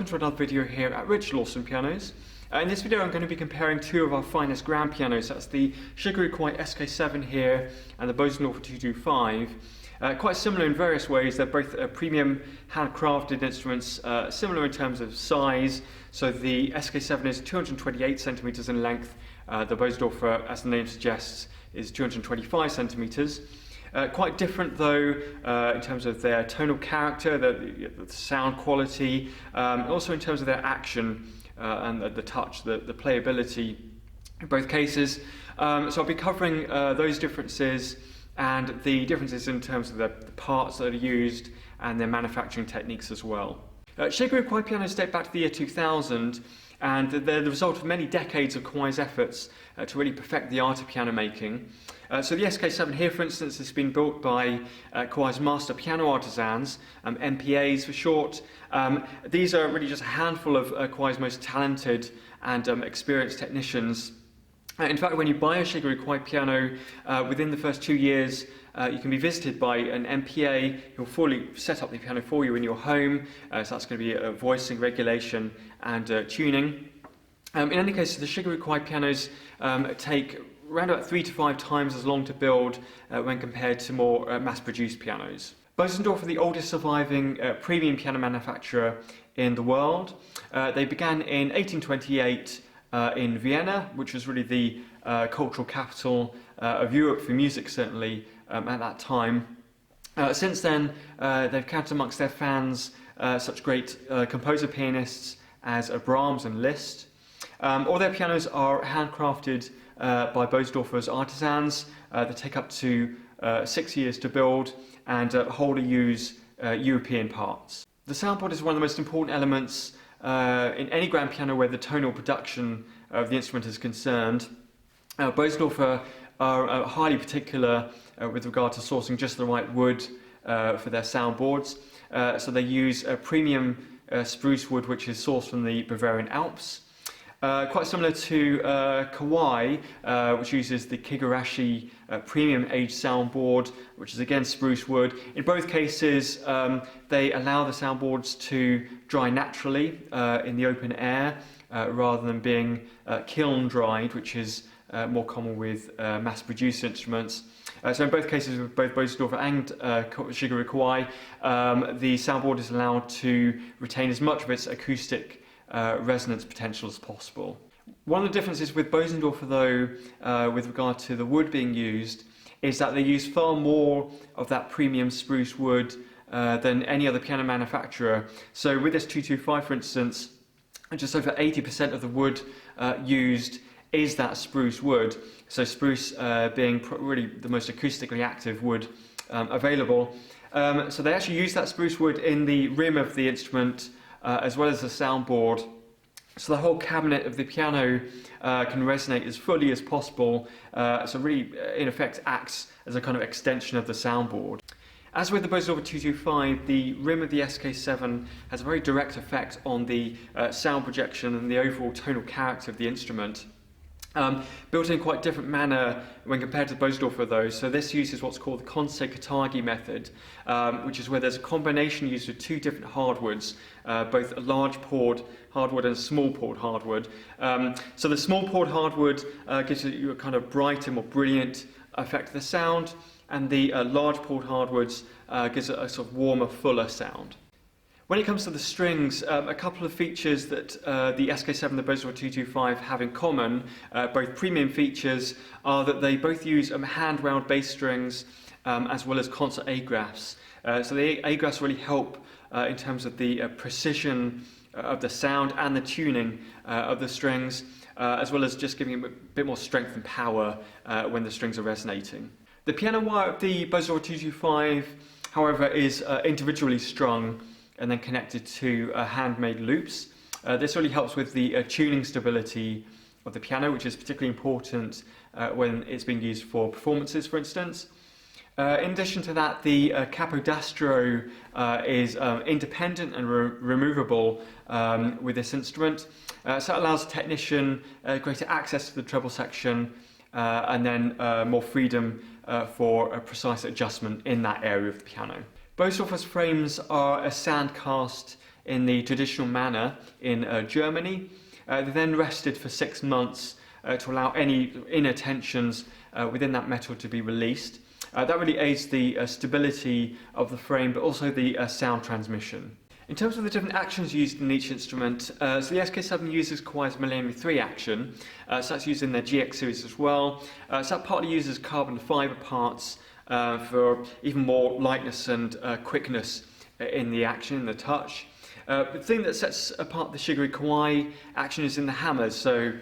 welcome to another video here at Richard Lawson Pianos. In this video I'm going to be comparing two of our finest grand pianos. That's the Shigeru Kawai SK7 here and the Bösendorfer 225. Quite similar in various ways. They're both premium handcrafted instruments, similar in terms of size. So the SK7 is 228 centimeters in length. The Bösendorfer, as the name suggests, is 225 centimeters. Quite different though in terms of their tonal character, the sound quality, also in terms of their action and the touch, the playability in both cases. So I'll be covering those differences and the differences in terms of the parts that are used and their manufacturing techniques as well. Shigeru Kawai pianos date back to the year 2000, and they're the result of many decades of Kawai's efforts to really perfect the art of piano making. So the SK7 here, for instance, has been built by Kawai's master piano artisans, MPAs for short. These are really just a handful of Kawai's most talented and experienced technicians. In fact, when you buy a Shigeru Kawai piano, within the first 2 years, you can be visited by an MPA who will fully set up the piano for you in your home. So that's going to be voicing, regulation and tuning. In any case, the Shigeru Kawai pianos take around about 3 to 5 times as long to build when compared to more mass-produced pianos. Bösendorfer are the oldest surviving premium piano manufacturer in the world. They began in 1828 in Vienna, which was really the cultural capital of Europe for music, certainly at that time. Since then, they've counted amongst their fans such great composer pianists as Brahms and Liszt. All their pianos are handcrafted by Bösendorfer's artisans. They take up to 6 years to build and wholly use European parts. The soundboard is one of the most important elements in any grand piano where the tonal production of the instrument is concerned. Bösendorfer are highly particular with regard to sourcing just the right wood for their soundboards. So they use premium spruce wood, which is sourced from the Bavarian Alps. Quite similar to Kawai, which uses the Kigurashi premium aged soundboard, which is again spruce wood. In both cases, they allow the soundboards to dry naturally in the open air, rather than being kiln dried, which is more common with mass-produced instruments. So in both cases, with both Bösendorfer and Shigeru Kawai, the soundboard is allowed to retain as much of its acoustic resonance potential as possible. One of the differences with Bösendorfer though, with regard to the wood being used, is that they use far more of that premium spruce wood than any other piano manufacturer. So with this 225, for instance, just over 80% of the wood used is that spruce wood. So spruce being really the most acoustically active wood available. So they actually use that spruce wood in the rim of the instrument as well as the soundboard. So the whole cabinet of the piano can resonate as fully as possible. So really, in effect, acts as a kind of extension of the soundboard. As with the Bösendorfer 225, the rim of the SK7 has a very direct effect on the sound projection and the overall tonal character of the instrument. Built in quite different manner when compared to the Bösendorfer though. So this uses what's called the Konsei-Katagi method, which is where there's a combination used of two different hardwoods, both a large poured hardwood and a small poured hardwood. So the small poured hardwood gives you a kind of brighter, more brilliant effect to the sound, and the large poured hardwoods gives it a sort of warmer, fuller sound. When it comes to the strings, a couple of features that the SK7 and the Bösendorfer 225 have in common, both premium features, are that they both use hand-wound bass strings as well as concert agraffes. So the agraffes really help in terms of the precision of the sound and the tuning of the strings, as well as just giving it a bit more strength and power when the strings are resonating. The piano wire of the Bösendorfer 225, however, is individually strung and then connected to handmade loops. This really helps with the tuning stability of the piano, which is particularly important when it's being used for performances, for instance. In addition to that, the capodastro is independent and removable with this instrument. So it allows the technician greater access to the treble section and then more freedom for a precise adjustment in that area of the piano. Bösendorfer's frames are a sand cast in the traditional manner in Germany. They then rested for 6 months to allow any inner tensions within that metal to be released. That really aids the stability of the frame, but also the sound transmission. In terms of the different actions used in each instrument, so the SK7 uses Kawai's Millennium 3 action, so that's used in their GX series as well. So that partly uses carbon fibre parts for even more lightness and quickness in the action, in the touch. The thing that sets apart the Shigeru Kawai action is in the hammers. So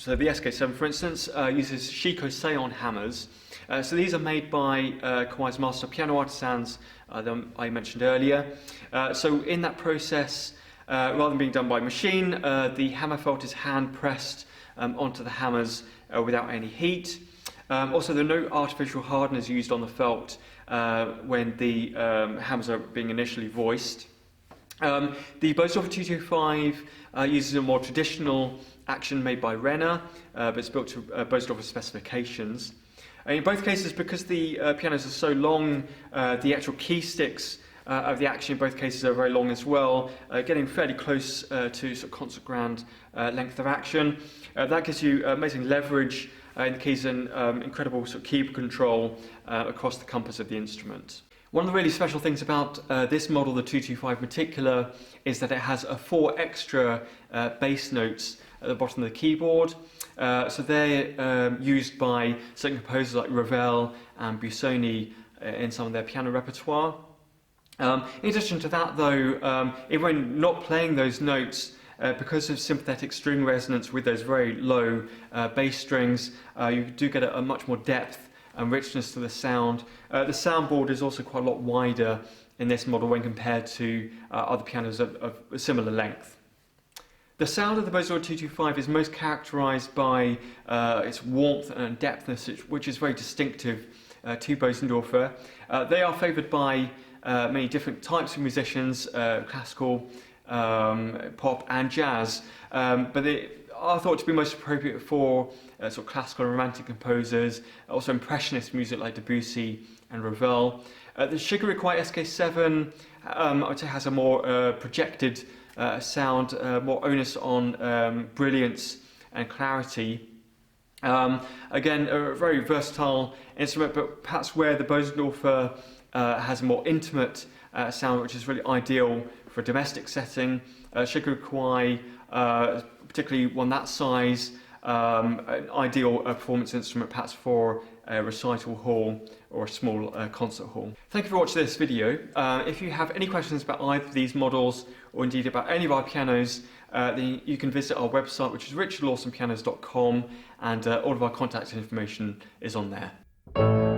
the SK7, for instance, uses Shiko hammers. So these are made by Kawai's master piano artisans that I mentioned earlier. So in that process, rather than being done by machine, the hammer felt is hand pressed onto the hammers without any heat. Also, there are no artificial hardeners used on the felt when the hammers are being initially voiced. The Bösendorfer 225 uses a more traditional action made by Renner, but it's built to Bösendorfer specifications. In both cases, because the pianos are so long, the actual key sticks of the action in both cases are very long as well, getting fairly close to sort of concert grand length of action. That gives you amazing leverage in the keys and incredible sort of keyboard control across the compass of the instrument. One of the really special things about this model, the 225 in particular, is that it has 4 extra bass notes at the bottom of the keyboard. So they're used by certain composers like Ravel and Busoni in some of their piano repertoire. In addition to that, though, even when not playing those notes, because of sympathetic string resonance with those very low bass strings, you do get a much more depth and richness to the sound. The soundboard is also quite a lot wider in this model when compared to other pianos of a similar length. The sound of the Bösendorfer 225 is most characterised by its warmth and depthness, which is very distinctive to Bösendorfer. They are favoured by many different types of musicians, classical, pop and jazz, but they are thought to be most appropriate for sort of classical and romantic composers, also impressionist music like Debussy and Ravel. The Shigeru Kawai SK7 I would say has a more projected sound, more onus on brilliance and clarity. Again, a very versatile instrument, but perhaps where the Bösendorfer has a more intimate sound, which is really ideal for a domestic setting. Shigeru Kawai, particularly one that size, an ideal performance instrument perhaps for a recital hall or a small concert hall. Thank you for watching this video. If you have any questions about either of these models or indeed about any of our pianos, then you can visit our website, which is richardlawsonpianos.com, and all of our contact information is on there.